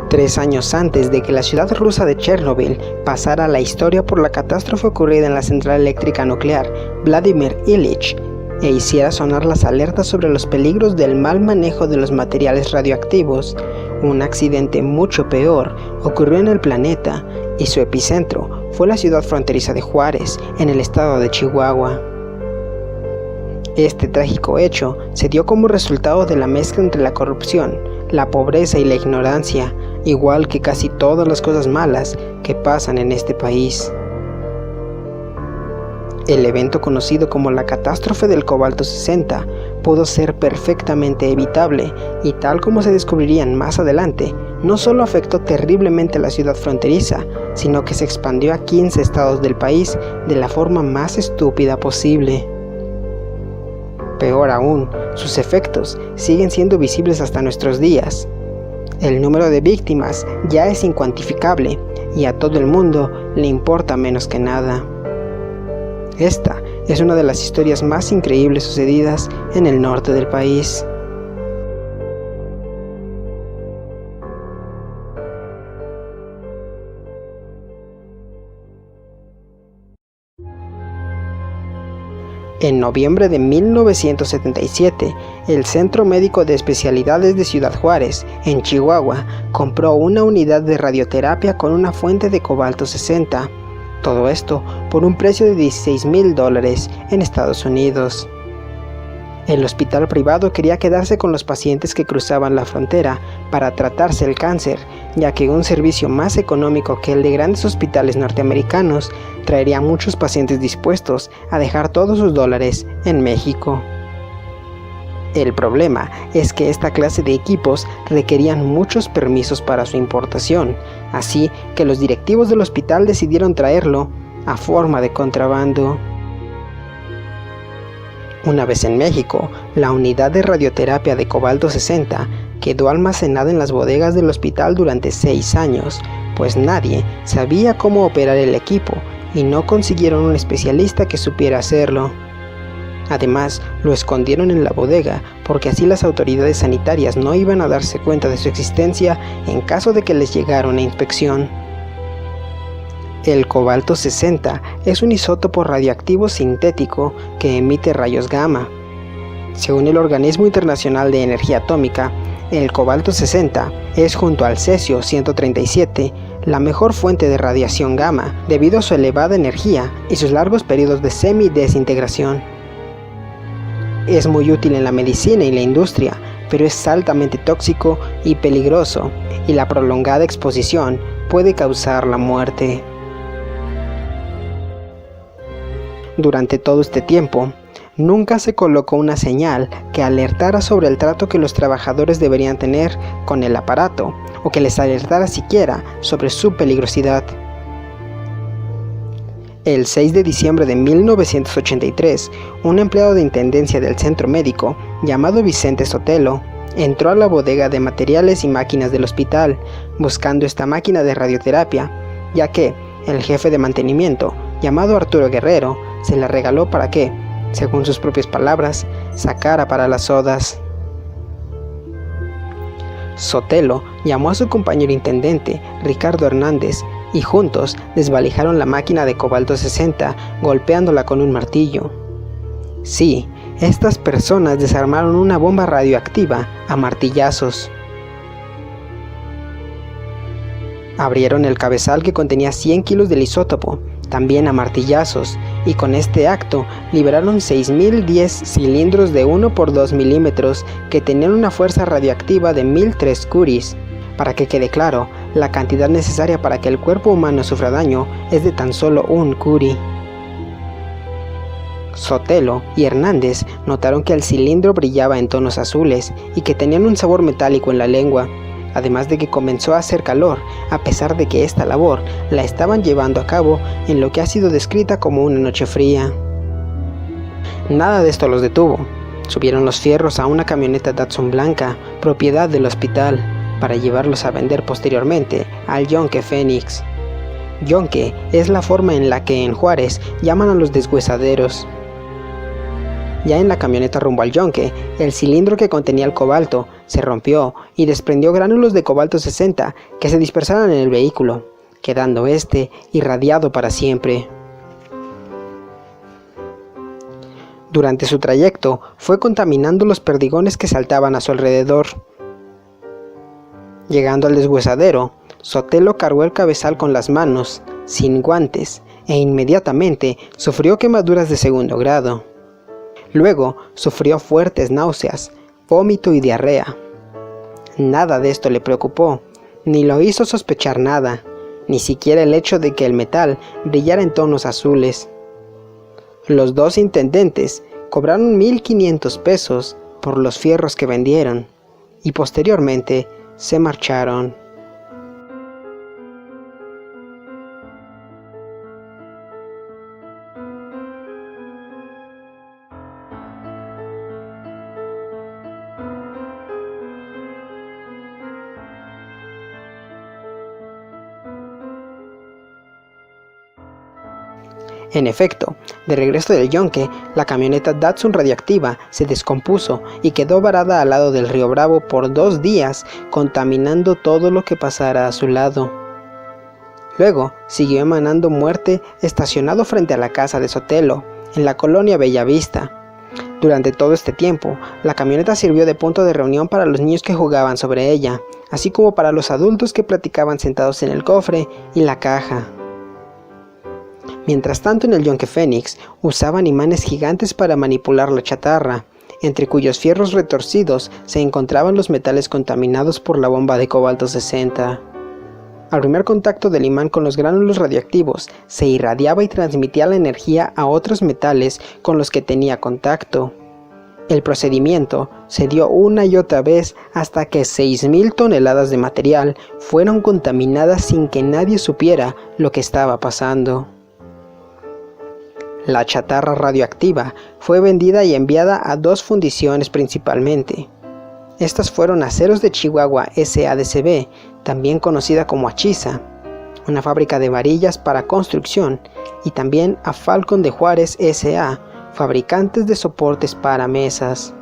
3 años antes de que la ciudad rusa de Chernobyl pasara a la historia por la catástrofe ocurrida en la central eléctrica nuclear Vladimir Ilich e hiciera sonar las alertas sobre los peligros del mal manejo de los materiales radioactivos, un accidente mucho peor ocurrió en el planeta y su epicentro fue la ciudad fronteriza de Juárez, en el estado de Chihuahua. Este trágico hecho se dio como resultado de la mezcla entre la corrupción, la pobreza y la ignorancia, igual que casi todas las cosas malas que pasan en este país. El evento conocido como la catástrofe del cobalto 60 pudo ser perfectamente evitable y, tal como se descubrirían más adelante, no solo afectó terriblemente a la ciudad fronteriza, sino que se expandió a 15 estados del país de la forma más estúpida posible. Peor aún, sus efectos siguen siendo visibles hasta nuestros días. El número de víctimas ya es incuantificable y a todo el mundo le importa menos que nada. Esta es una de las historias más increíbles sucedidas en el norte del país. En noviembre de 1977, el Centro Médico de Especialidades de Ciudad Juárez, en Chihuahua, compró una unidad de radioterapia con una fuente de cobalto 60. Todo esto por un precio de $16,000 en Estados Unidos. El hospital privado quería quedarse con los pacientes que cruzaban la frontera para tratarse el cáncer, ya que un servicio más económico que el de grandes hospitales norteamericanos traería a muchos pacientes dispuestos a dejar todos sus dólares en México. El problema es que esta clase de equipos requerían muchos permisos para su importación, así que los directivos del hospital decidieron traerlo a forma de contrabando. Una vez en México, la unidad de radioterapia de cobalto 60 quedó almacenada en las bodegas del hospital durante 6 años, pues nadie sabía cómo operar el equipo y no consiguieron un especialista que supiera hacerlo. Además, lo escondieron en la bodega porque así las autoridades sanitarias no iban a darse cuenta de su existencia en caso de que les llegara una inspección. El cobalto 60 es un isótopo radioactivo sintético que emite rayos gamma. Según el Organismo Internacional de Energía Atómica, el cobalto 60 es, junto al cesio 137, la mejor fuente de radiación gamma debido a su elevada energía y sus largos periodos de semi-desintegración. Es muy útil en la medicina y la industria, pero es altamente tóxico y peligroso, y la prolongada exposición puede causar la muerte. Durante todo este tiempo, nunca se colocó una señal que alertara sobre el trato que los trabajadores deberían tener con el aparato, o que les alertara siquiera sobre su peligrosidad. El 6 de diciembre de 1983, un empleado de intendencia del centro médico, llamado Vicente Sotelo, entró a la bodega de materiales y máquinas del hospital, buscando esta máquina de radioterapia, ya que el jefe de mantenimiento, llamado Arturo Guerrero, se la regaló para que, según sus propias palabras, sacara para las sodas. Sotelo llamó a su compañero intendente, Ricardo Hernández, y juntos desvalijaron la máquina de cobalto 60, golpeándola con un martillo. Sí, estas personas desarmaron una bomba radioactiva a martillazos. Abrieron el cabezal que contenía 100 kilos del isótopo, también a martillazos, y con este acto liberaron 6,010 cilindros de 1 por 2 milímetros que tenían una fuerza radioactiva de 1,003 curies. Para que quede claro, la cantidad necesaria para que el cuerpo humano sufra daño es de tan solo 1 curie. Sotelo y Hernández notaron que el cilindro brillaba en tonos azules y que tenían un sabor metálico en la lengua, además de que comenzó a hacer calor, a pesar de que esta labor la estaban llevando a cabo en lo que ha sido descrita como una noche fría. Nada de esto los detuvo. Subieron los fierros a una camioneta Datsun blanca, propiedad del hospital, para llevarlos a vender posteriormente al Yonke Fénix. Yonke es la forma en la que en Juárez llaman a los deshuesaderos. Ya en la camioneta rumbo al yunque, el cilindro que contenía el cobalto se rompió y desprendió gránulos de cobalto 60 que se dispersaron en el vehículo, quedando este irradiado para siempre. Durante su trayecto, fue contaminando los perdigones que saltaban a su alrededor. Llegando al deshuesadero, Sotelo cargó el cabezal con las manos, sin guantes, e inmediatamente sufrió quemaduras de segundo grado. Luego sufrió fuertes náuseas, vómito y diarrea. Nada de esto le preocupó, ni lo hizo sospechar nada, ni siquiera el hecho de que el metal brillara en tonos azules. Los dos intendentes cobraron 1,500 pesos por los fierros que vendieron, y posteriormente se marcharon. En efecto, de regreso del yunque, la camioneta Datsun radioactiva se descompuso y quedó varada al lado del río Bravo por 2 días, contaminando todo lo que pasara a su lado. Luego, siguió emanando muerte estacionado frente a la casa de Sotelo, en la colonia Bellavista. Durante todo este tiempo, la camioneta sirvió de punto de reunión para los niños que jugaban sobre ella, así como para los adultos que platicaban sentados en el cofre y la caja. Mientras tanto, en el yunque Fénix usaban imanes gigantes para manipular la chatarra, entre cuyos fierros retorcidos se encontraban los metales contaminados por la bomba de cobalto 60. Al primer contacto del imán con los gránulos radiactivos, se irradiaba y transmitía la energía a otros metales con los que tenía contacto. El procedimiento se dio una y otra vez hasta que 6,000 toneladas de material fueron contaminadas sin que nadie supiera lo que estaba pasando. La chatarra radioactiva fue vendida y enviada a 2 fundiciones principalmente. Estas fueron Aceros de Chihuahua S.A.D.C.B., también conocida como Achisa, una fábrica de varillas para construcción, y también a Falcon de Juárez S.A., fabricantes de soportes para mesas.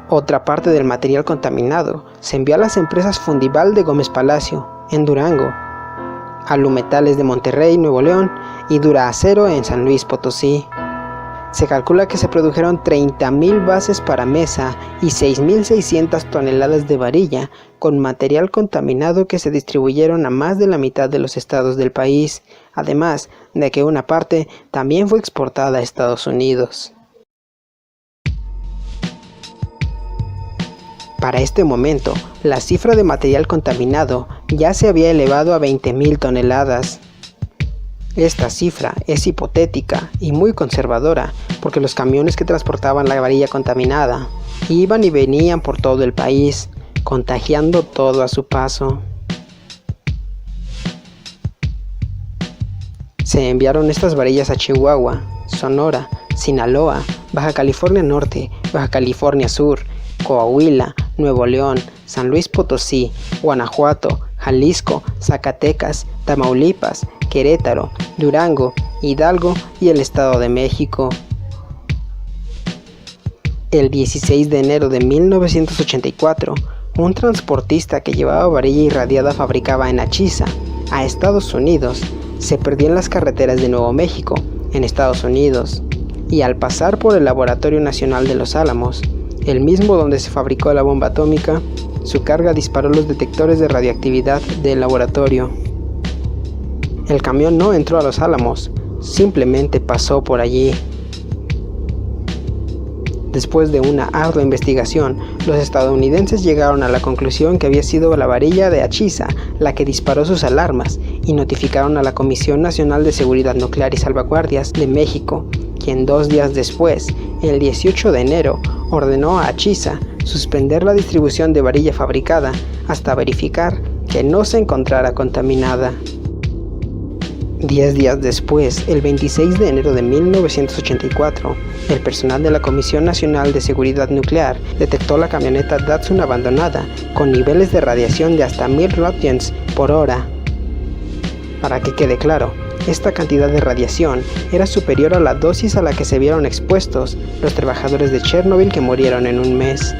Otra parte del material contaminado se envió a las empresas Fundival de Gómez Palacio, en Durango, Alumetales de Monterrey, Nuevo León, y Duraacero en San Luis Potosí. Se calcula que se produjeron 30,000 bases para mesa y 6,600 toneladas de varilla con material contaminado que se distribuyeron a más de la mitad de los estados del país, además de que una parte también fue exportada a Estados Unidos. Para este momento, la cifra de material contaminado ya se había elevado a 20,000 toneladas. Esta cifra es hipotética y muy conservadora porque los camiones que transportaban la varilla contaminada iban y venían por todo el país, contagiando todo a su paso. Se enviaron estas varillas a Chihuahua, Sonora, Sinaloa, Baja California Norte, Baja California Sur, Coahuila, Nuevo León, San Luis Potosí, Guanajuato, Jalisco, Zacatecas, Tamaulipas, Querétaro, Durango, Hidalgo y el Estado de México. El 16 de enero de 1984, un transportista que llevaba varilla irradiada fabricada en Achisa, a Estados Unidos, se perdió en las carreteras de Nuevo México, en Estados Unidos, y al pasar por el Laboratorio Nacional de Los Álamos, el mismo donde se fabricó la bomba atómica, su carga disparó los detectores de radiactividad del laboratorio. El camión no entró a Los Álamos, simplemente pasó por allí. Después de una ardua investigación, los estadounidenses llegaron a la conclusión que había sido la varilla de Achisa la que disparó sus alarmas y notificaron a la Comisión Nacional de Seguridad Nuclear y Salvaguardias de México, quien 2 días después, el 18 de enero, ordenó a Achisa suspender la distribución de varilla fabricada hasta verificar que no se encontrara contaminada. 10 días después, el 26 de enero de 1984, el personal de la Comisión Nacional de Seguridad Nuclear detectó la camioneta Datsun abandonada con niveles de radiación de hasta 1000 roentgens por hora. Para que quede claro, esta cantidad de radiación era superior a la dosis a la que se vieron expuestos los trabajadores de Chernobyl que murieron en un mes.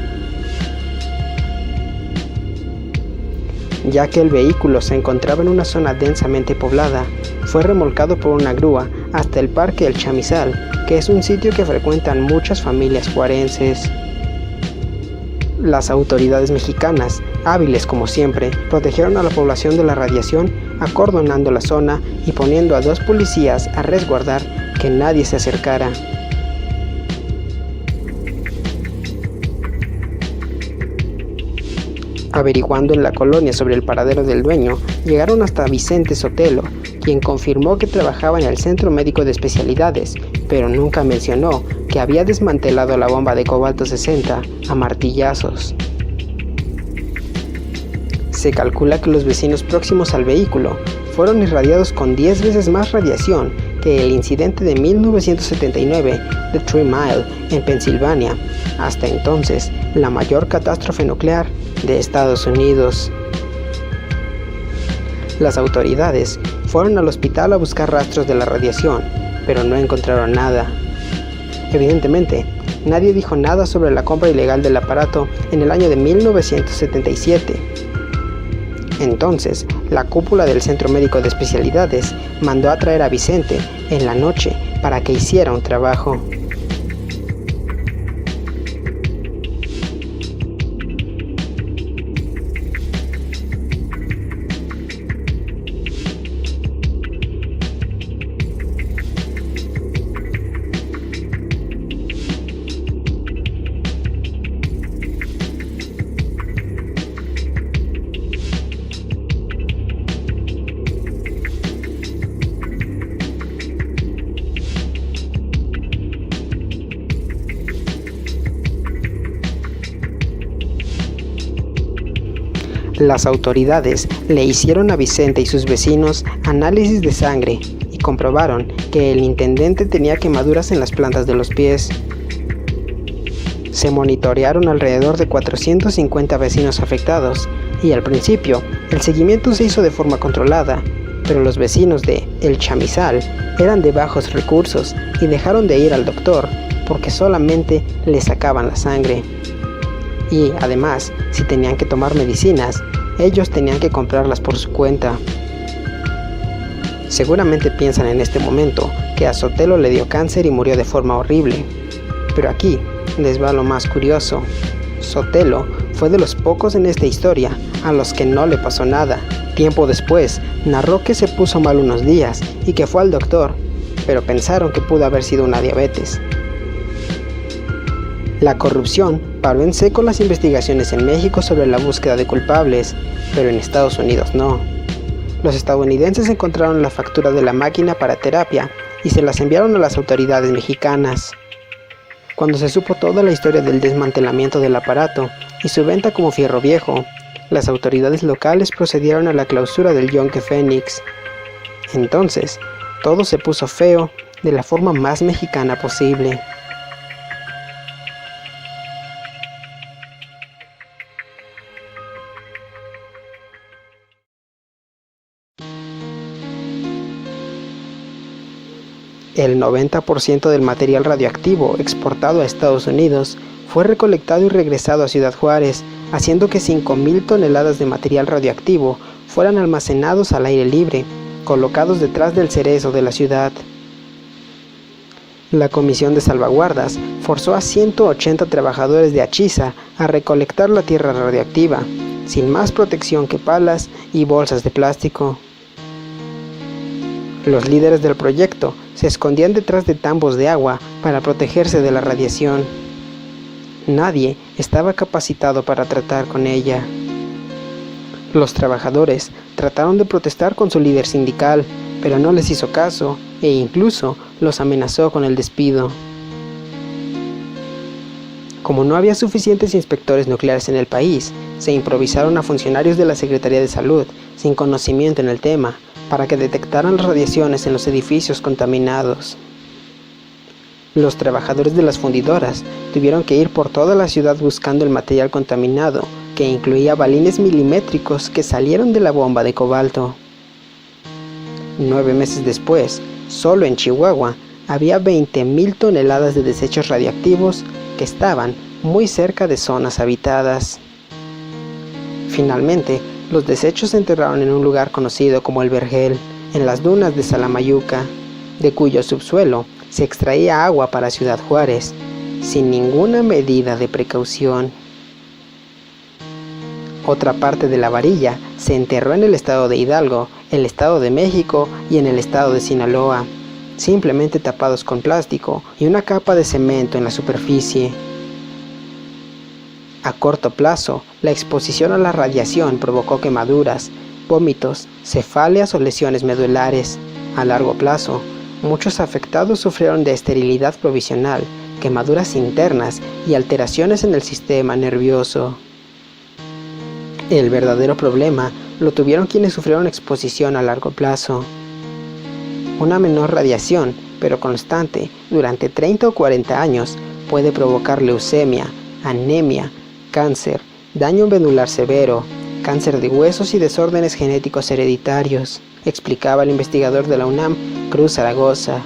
Ya que el vehículo se encontraba en una zona densamente poblada, fue remolcado por una grúa hasta el Parque El Chamizal, que es un sitio que frecuentan muchas familias juarenses. Las autoridades mexicanas, hábiles como siempre, protegieron a la población de la radiación, acordonando la zona y poniendo a 2 policías a resguardar que nadie se acercara. Averiguando en la colonia sobre el paradero del dueño, llegaron hasta Vicente Sotelo, quien confirmó que trabajaba en el Centro Médico de Especialidades, pero nunca mencionó que había desmantelado la bomba de cobalto 60 a martillazos. Se calcula que los vecinos próximos al vehículo fueron irradiados con 10 veces más radiación que el incidente de 1979 de Three Mile en Pensilvania, hasta entonces la mayor catástrofe nuclear de Estados Unidos. Las autoridades fueron al hospital a buscar rastros de la radiación, pero no encontraron nada. Evidentemente, nadie dijo nada sobre la compra ilegal del aparato en el año de 1977. Entonces, la cúpula del Centro Médico de Especialidades mandó a traer a Vicente en la noche para que hiciera un trabajo. Las autoridades le hicieron a Vicente y sus vecinos análisis de sangre y comprobaron que el intendente tenía quemaduras en las plantas de los pies. Se monitorearon alrededor de 450 vecinos afectados y al principio el seguimiento se hizo de forma controlada, pero los vecinos de El Chamizal eran de bajos recursos y dejaron de ir al doctor porque solamente le sacaban la sangre. Y además, si tenían que tomar medicinas, ellos tenían que comprarlas por su cuenta. Seguramente piensan en este momento que a Sotelo le dio cáncer y murió de forma horrible. Pero aquí les va lo más curioso. Sotelo fue de los pocos en esta historia a los que no le pasó nada. Tiempo después, narró que se puso mal unos días y que fue al doctor, pero pensaron que pudo haber sido una diabetes. La corrupción paró en seco las investigaciones en México sobre la búsqueda de culpables, pero en Estados Unidos no. Los estadounidenses encontraron la factura de la máquina para terapia y se las enviaron a las autoridades mexicanas. Cuando se supo toda la historia del desmantelamiento del aparato y su venta como fierro viejo, las autoridades locales procedieron a la clausura del Yonke Fénix. Entonces, todo se puso feo de la forma más mexicana posible. El 90% del material radioactivo exportado a Estados Unidos fue recolectado y regresado a Ciudad Juárez, haciendo que 5,000 toneladas de material radioactivo fueran almacenados al aire libre, colocados detrás del cerezo de la ciudad. La Comisión de Salvaguardas forzó a 180 trabajadores de Achisa a recolectar la tierra radioactiva, sin más protección que palas y bolsas de plástico. Los líderes del proyecto se escondían detrás de tambos de agua para protegerse de la radiación. Nadie estaba capacitado para tratar con ella. Los trabajadores trataron de protestar con su líder sindical, pero no les hizo caso e incluso los amenazó con el despido. Como no había suficientes inspectores nucleares en el país, se improvisaron a funcionarios de la Secretaría de Salud sin conocimiento en el tema para que detectaran las radiaciones en los edificios contaminados. Los trabajadores de las fundidoras tuvieron que ir por toda la ciudad buscando el material contaminado, que incluía balines milimétricos que salieron de la bomba de cobalto. 9 meses después, solo en Chihuahua, había 20.000 toneladas de desechos radiactivos que estaban muy cerca de zonas habitadas. Finalmente, los desechos se enterraron en un lugar conocido como El Vergel, en las dunas de Salamayuca, de cuyo subsuelo se extraía agua para Ciudad Juárez, sin ninguna medida de precaución. Otra parte de la varilla se enterró en el estado de Hidalgo, el estado de México y en el estado de Sinaloa, simplemente tapados con plástico y una capa de cemento en la superficie. A corto plazo, la exposición a la radiación provocó quemaduras, vómitos, cefaleas o lesiones medulares. A largo plazo, muchos afectados sufrieron de esterilidad provisional, quemaduras internas y alteraciones en el sistema nervioso. El verdadero problema lo tuvieron quienes sufrieron exposición a largo plazo. Una menor radiación, pero constante, durante 30 o 40 años, puede provocar leucemia, anemia, cáncer, daño medular severo, cáncer de huesos y desórdenes genéticos hereditarios, explicaba el investigador de la UNAM, Cruz Zaragoza.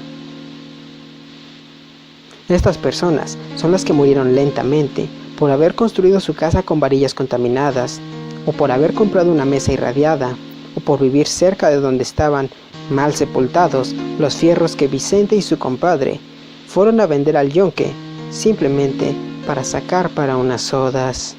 Estas personas son las que murieron lentamente por haber construido su casa con varillas contaminadas, o por haber comprado una mesa irradiada, o por vivir cerca de donde estaban mal sepultados los fierros que Vicente y su compadre fueron a vender al yunque, simplemente para sacar para unas sodas.